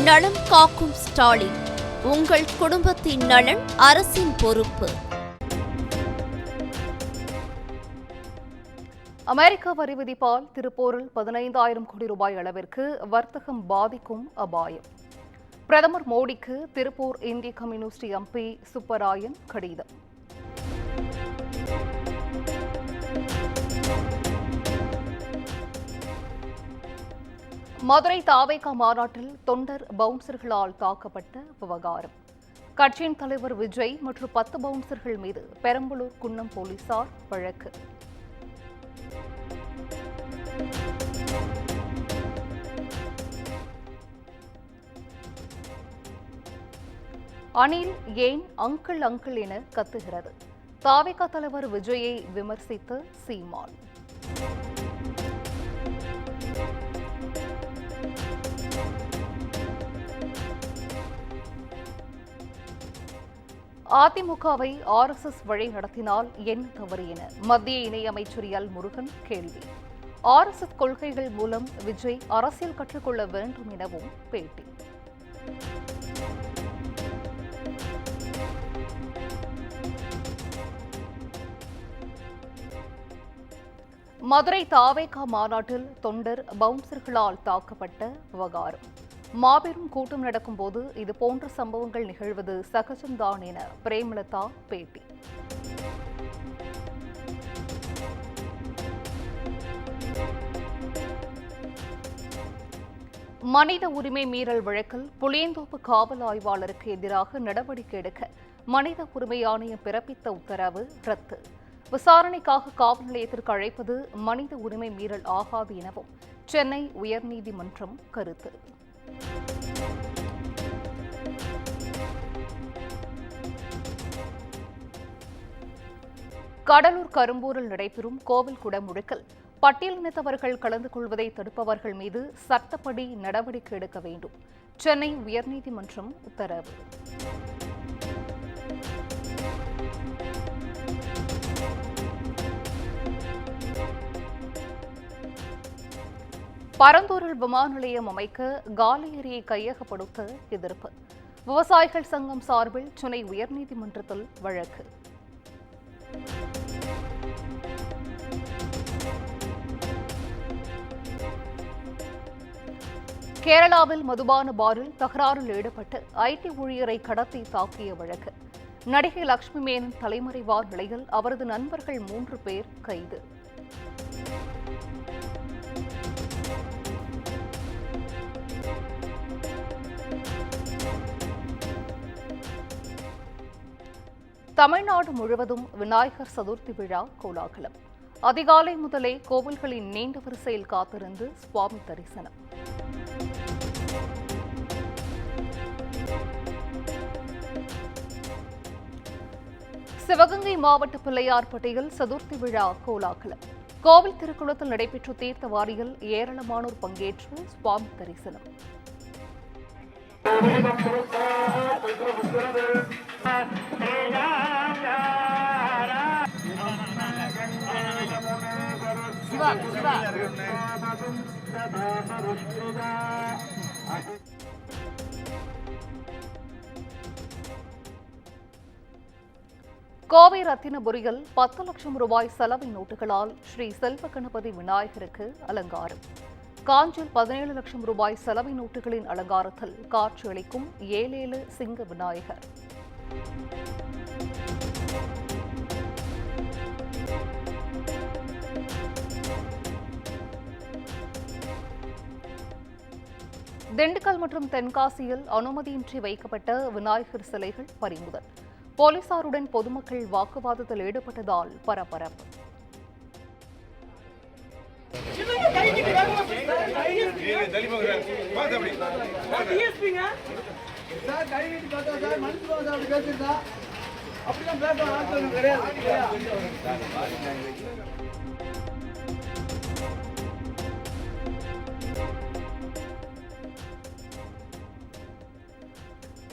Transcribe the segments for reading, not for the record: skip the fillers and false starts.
நலம் காக்கும் ஸ்டாலின். உங்கள் குடும்பத்தின் நலன் அரசின் பொறுப்பு. அமெரிக்க வரி விதிப்பால் திருப்பூரில் 15,000 கோடி ரூபாய் அளவிற்கு வர்த்தகம் பாதிக்கும் அபாயம். பிரதமர் மோடிக்கு திருப்பூர் இந்திய கம்யூனிஸ்ட் எம்பி சுப்பராயன் கடிதம். மதுரை தாவேகா மாநாட்டில் தொண்டர் பவுன்சர்களால் தாக்கப்பட்ட விவகாரம். கட்சியின் தலைவர் விஜய் மற்றும் 10 பவுன்சர்கள் மீது பெரம்பலூர் குன்னம் போலீசார் வழக்கு. அணில் ஏன் அங்கிள் அங்கிள் என கத்துகிறது? தாவேகா தலைவர் விஜயை விமர்சித்த சீமான். அதிமுகவை RSS வழி நடத்தினால் என்ன தவறு என மத்திய இணையமைச்சர் எல் முருகன் கேள்வி. RSS கொள்கைகள் மூலம் விஜய் அரசியல் கற்றுக்கொள்ள வேண்டும் எனவும் பேட்டி. மதுரை தாவேகா மாநாட்டில் தொண்டர் பவுன்சர்களால் தாக்கப்பட்ட விவகாரம். மாபெரும் கூட்டம் நடக்கும்போது இதுபோன்ற சம்பவங்கள் நிகழ்வது சகஜம்தான் என பிரேமலதா பேட்டி. மனித உரிமை மீறல் வழக்கில் புளியந்தோப்பு காவல் ஆய்வாளருக்கு எதிராக நடவடிக்கை எடுக்க மனித உரிமை ஆணையம் பிறப்பித்த உத்தரவு ரத்து. விசாரணைக்காக காவல் நிலையத்திற்கு அழைப்பது மனித உரிமை மீறல் ஆகாது எனவும் சென்னை உயர்நீதிமன்றம் கருத்து. கடலூர் கரும்பூரில் நடைபெறும் கோவில் குடமுழுக்கில் பட்டியலினத்தவர்கள் கலந்து கொள்வதை தடுப்பவர்கள் மீது சட்டப்படி நடவடிக்கை எடுக்க வேண்டும். சென்னை உயர்நீதிமன்றம் உத்தரவு. பரந்தூரில் விமான நிலையம் அமைக்க காலி ஏரியை கையகப்படுத்த எதிர்ப்பு. விவசாயிகள் சங்கம் சார்பில் சென்னை உயர்நீதிமன்றத்தில் வழக்கு. கேரளாவில் மதுபான பாரில் தகராறில் ஈடுபட்டு IT ஊழியரை கடத்தி தாக்கிய வழக்கு. நடிகை லட்சுமி மேனன் தலைமறைவான நிலையில் அவரது நண்பர்கள் 3 பேர் கைது. தமிழ்நாடு முழுவதும் விநாயகர் சதுர்த்தி விழா கோலாகலம். அதிகாலை முதலே கோவில்களின் நீண்ட வரிசையில் காத்திருந்து சுவாமி தரிசனம். சிவகங்கை மாவட்ட பிள்ளையார்பட்டியில் சதுர்த்தி விழா கோலாகலம். கோவில் திருக்குளத்தில் நடைபெற்ற தீர்த்த வாரியில் ஏராளமானோர் பங்கேற்று சுவாமி தரிசனம். கோவை ரத்தினபுரியில் 10 லட்சம் ரூபாய் செலவின் நோட்டுகளால் ஸ்ரீ செல்வ கணபதி விநாயகருக்கு அலங்காரம். காஞ்சியில் 17 லட்சம் ரூபாய் செலவின் நோட்டுகளின் அலங்காரத்தில் காட்சியளிக்கும் ஏலேல சிங்க விநாயகர். திண்டுக்கல் மற்றும் தென்காசியில் அனுமதியின்றி வைக்கப்பட்ட விநாயகர் சிலைகள் பறிமுதல். போலீசாருடன் பொதுமக்கள் வாக்குவாதத்தில் ஈடுபட்டதால் பரபரப்பு.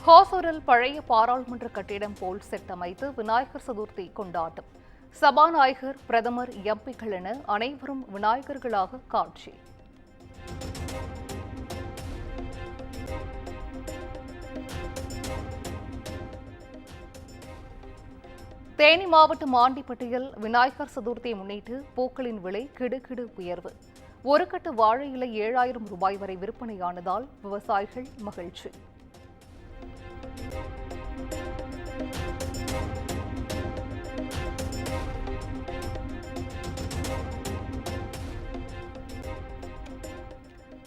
ஹோசூரில் பழைய பாராளுமன்ற கட்டிடம் போல் செட் அமைத்து விநாயகர் சதுர்த்தி கொண்டாட்டம். சபாநாயகர், பிரதமர், எம்பிக்கள் என அனைவரும் விநாயகர்களாக காட்சி. தேனி மாவட்டம் ஆண்டிப்பட்டியில் விநாயகர் சதுர்த்தியை முன்னிட்டு பூக்களின் விலை கிடுகிடு உயர்வு. ஒரு கட்டு வாழை இலை 7,000 ரூபாய் வரை விற்பனையானதால் விவசாயிகள் மகிழ்ச்சி.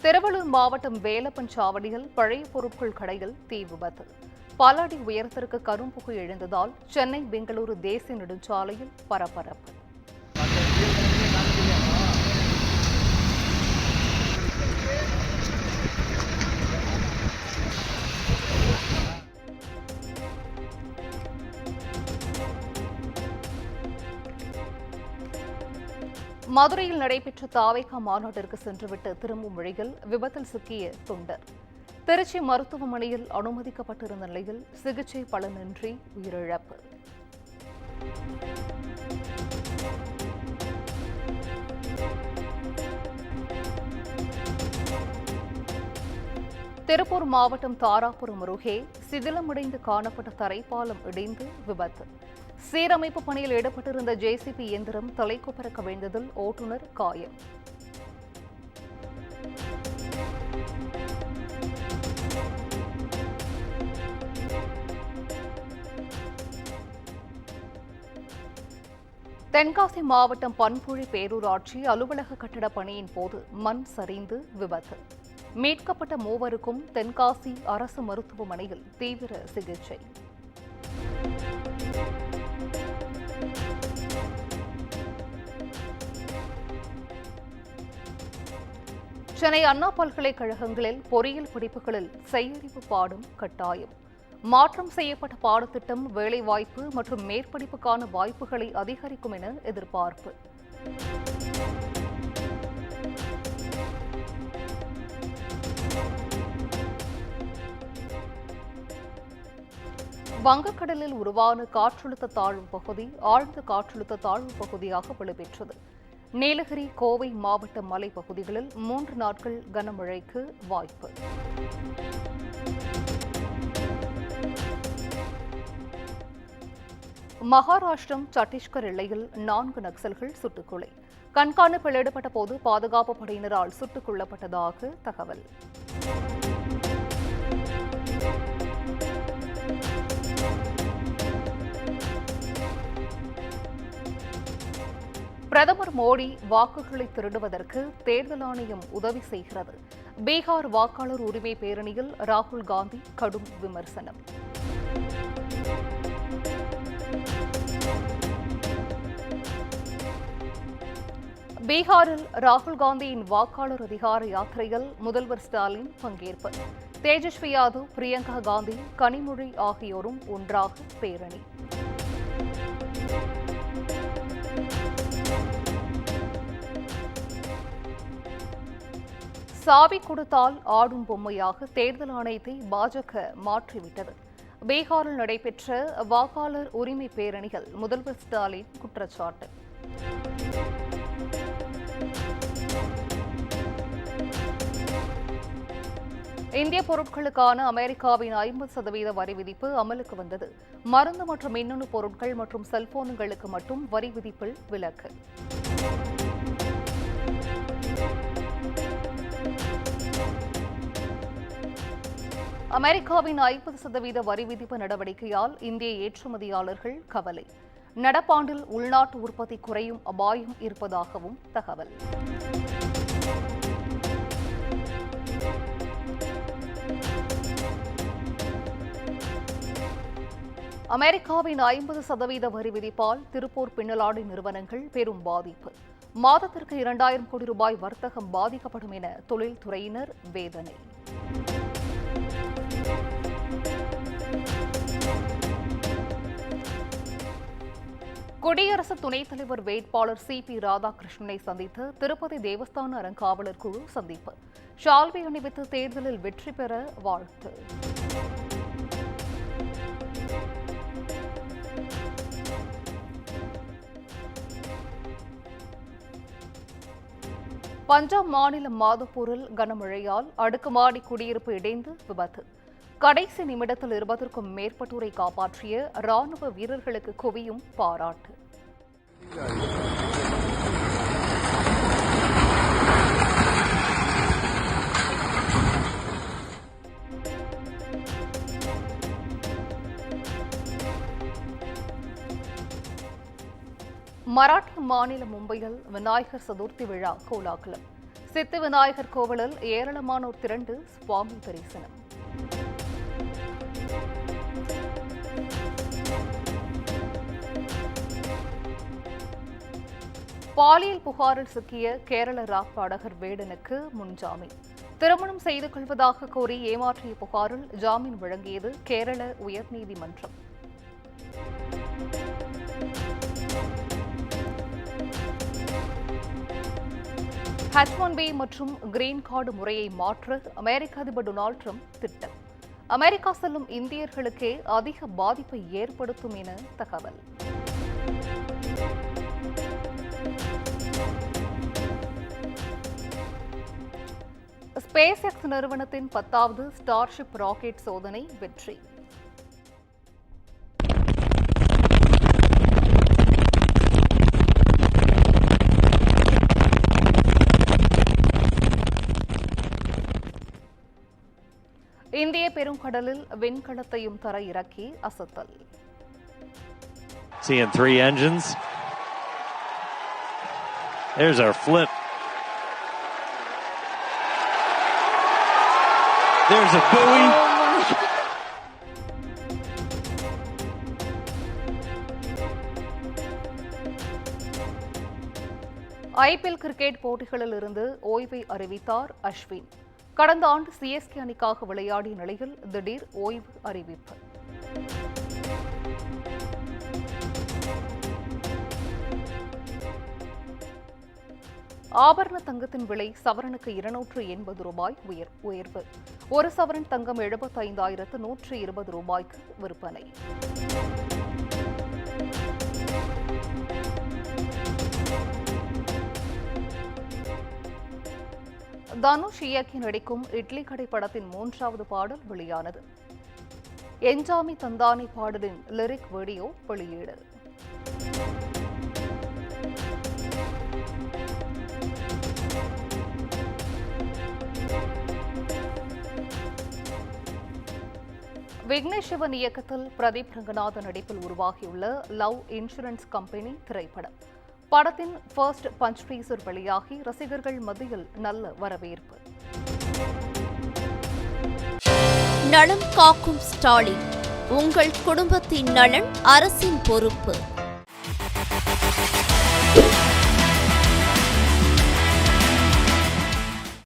திருவள்ளூர் மாவட்டம் வேலப்பஞ்சாவடியில் பழைய பொருட்கள் கடையில் தீ விபத்து. பல அடி உயரத்திற்கு கரும்புகை எழுந்ததால் சென்னை பெங்களூரு தேசிய நெடுஞ்சாலையில் பரபரப்பு. மதுரையில் நடைபெற்ற தாவேகா மாநாட்டிற்கு சென்றுவிட்டு திரும்பும் வழியில் விபத்தில் சிக்கிய தொண்டர். திருச்சி மருத்துவமனையில் அனுமதிக்கப்பட்டிருந்த நிலையில் சிகிச்சை பலனின்றி உயிரிழப்பு. திருப்பூர் மாவட்டம் தாராபுரம் அருகே சிதிலமடைந்து காணப்பட்ட தரைப்பாலம் இடிந்து விபத்து. சீரமைப்பு பணியில் ஈடுபட்டிருந்த ஜேசிபி இயந்திரம் தலைக்குப்புற கவிழ்ந்ததில் ஓட்டுநர் காயம். தென்காசி மாவட்டம் பண்புழி பேரூராட்சி அலுவலக கட்டட பணியின் போது மண் சரிந்து விபத்து. மீட்கப்பட்ட மூவருக்கும் தென்காசி அரசு மருத்துவமனையில் தீவிர சிகிச்சை. சென்னை அண்ணா பல்கலைக்கழகங்களில் பொறியியல் படிப்புகளில் செய்யறிவு பாடம் கட்டாயம். மாற்றம் செய்யப்பட்ட பாடத்திட்டம் வேலைவாய்ப்பு மற்றும் மேற்படிப்புக்கான வாய்ப்புகளை அதிகரிக்கும் என எதிர்பார்ப்பு. வங்கக்கடலில் உருவான காற்றழுத்த தாழ்வு பகுதி ஆழ்ந்த காற்றழுத்த தாழ்வு பகுதியாக வலுப்பெற்றது. நீலகிரி, கோவை மாவட்ட மலைப்பகுதிகளில் 3 நாட்கள் கனமழைக்கு வாய்ப்பு. மகாராஷ்டிரம், சத்தீஸ்கர் எல்லையில் 4 நக்சல்கள் சுட்டுக்கொலை. கண்காணிப்பில் ஈடுபட்ட போது பாதுகாப்பு படையினரால் சுட்டுக் கொல்லப்பட்டதாக தகவல். பிரதமர் மோடி வாக்குகளை திருடுவதற்கு தேர்தல் ஆணையம் உதவி செய்கிறது. பீகார் வாக்காளர் உரிமை பேரணியில் ராகுல் காந்தி கடும் விமர்சனம். பீகாரில் ராகுல் காந்தியின் வாக்காளர் அதிகார யாத்திரையில் முதல்வர் ஸ்டாலின் பங்கேற்பு. தேஜஸ்வி யாதவ், பிரியங்கா காந்தி, கனிமொழி ஆகியோரும் ஒன்றாக பேரணி. சாவி கொடுத்தால் ஆடும் பொம்மையாக தேர்தல் ஆணையத்தை பாஜக மாற்றிவிட்டது. பீகாரில் நடைபெற்ற வாக்காளர் உரிமை பேரணியில் முதல்வர் ஸ்டாலின் குற்றச்சாட்டு. இந்திய பொருட்களுக்கான அமெரிக்காவின் 50% வரி விதிப்பு அமலுக்கு வந்தது. மருந்து மற்றும் மின்னணு பொருட்கள் மற்றும் செல்போன்களுக்கு மட்டும் வரி விதிப்பில் விலக்கு. அமெரிக்காவின் 50% வரி விதிப்பு நடவடிக்கையால் இந்திய ஏற்றுமதியாளர்கள் கவலை. நடப்பாண்டில் உள்நாட்டு உற்பத்தி குறையும் அபாயம் இருப்பதாகவும் தகவல். அமெரிக்காவின் 50% வரி விதிப்பால் திருப்பூர் பின்னலாடை நிறுவனங்கள் பெரும் பாதிப்பு. மாதத்திற்கு 2,000 கோடி ரூபாய் வர்த்தகம் பாதிக்கப்படும் என தொழில்துறையினர் வேதனை. குடியரசு துணைத் தலைவர் வேட்பாளர் CP ராதாகிருஷ்ணனை சந்தித்து திருப்பதி தேவஸ்தான அறங்காவலர் குழு சந்திப்பு. ஷால்வை அணிவித்து தேர்தலில் வெற்றி பெற வாழ்த்து. பஞ்சாப் மாநிலம் மாதப்பூரில் கனமழையால் அடுக்குமாடி குடியிருப்பு இடிந்து விபத்து. கடைசி நிமிடத்தில் 20க்கும் மேற்பட்டோரை காப்பாற்றிய ராணுவ வீரர்களுக்கு குவியும் பாராட்டு. மராட்டிய மாநிலம் மும்பையில் விநாயகர் சதுர்த்தி விழா கோலாகலம். சித்தி விநாயகர் கோவிலில் ஏராளமானோர் திரண்டு சுவாமி தரிசனம். பாலியல் புகாரில் சிக்கிய கேரள ராக் பாடகர் வேடனுக்கு முன்ஜாமீன். திருமணம் செய்து கொள்வதாக கோரி ஏமாற்றிய புகாரில் ஜாமீன் வழங்கியது கேரள உயர்நீதிமன்றம். H-1B மற்றும் கிரீன் கார்டு முறையை மாற்ற அமெரிக்க அதிபர் டொனால்டு டிரம்ப் திட்டம். அமெரிக்கா செல்லும் இந்தியர்களுக்கே அதிக பாதிப்பை ஏற்படுத்தும் என தகவல். SpaceX நிறுவனத்தின் 10வது ஸ்டார்ஷிப் ராக்கெட் சோதனை வெற்றி. இந்திய பெருங்கடலில் விண்கலத்தையும் தர இறக்கி அசத்தல். Seeing 3 engines. There's our flip. There's a buoy. IPL cricket போட்டிகளில் இருந்து ஓய்வை அறிவித்தார் அஸ்வின். கடந்த ஆண்டு CSK அணிக்காக விளையாடிய நிலையில் திடீர் ஓய்வு அறிவிப்பு. ஆபரண தங்கத்தின் விலை சவரனுக்கு 280 ரூபாய் உயர்வு. ஒரு சவரன் தங்கம் 75,120 ரூபாய்க்கு விற்பனை. தனுஷ் இயக்கி நடிக்கும் இட்லி கடை படத்தின் 3வது பாடல் வெளியானது. என்ஜாமி தந்தானி பாடலின் லிரிக் வீடியோ வெளியீடு. விக்னேஷ் சிவன் இயக்கத்தில் பிரதீப் ரங்கநாதன் நடிப்பில் உருவாகியுள்ள லவ் இன்சூரன்ஸ் கம்பெனி திரைப்படம். படத்தின் ஃபர்ஸ்ட் பஞ்ச் டீசர் வெளியாகி ரசிகர்கள் மத்தியில் நல்ல வரவேற்பு. நலம் காக்கும் ஸ்டாலின். உங்கள் குடும்பத்தின் நலன் அரசின் பொறுப்பு.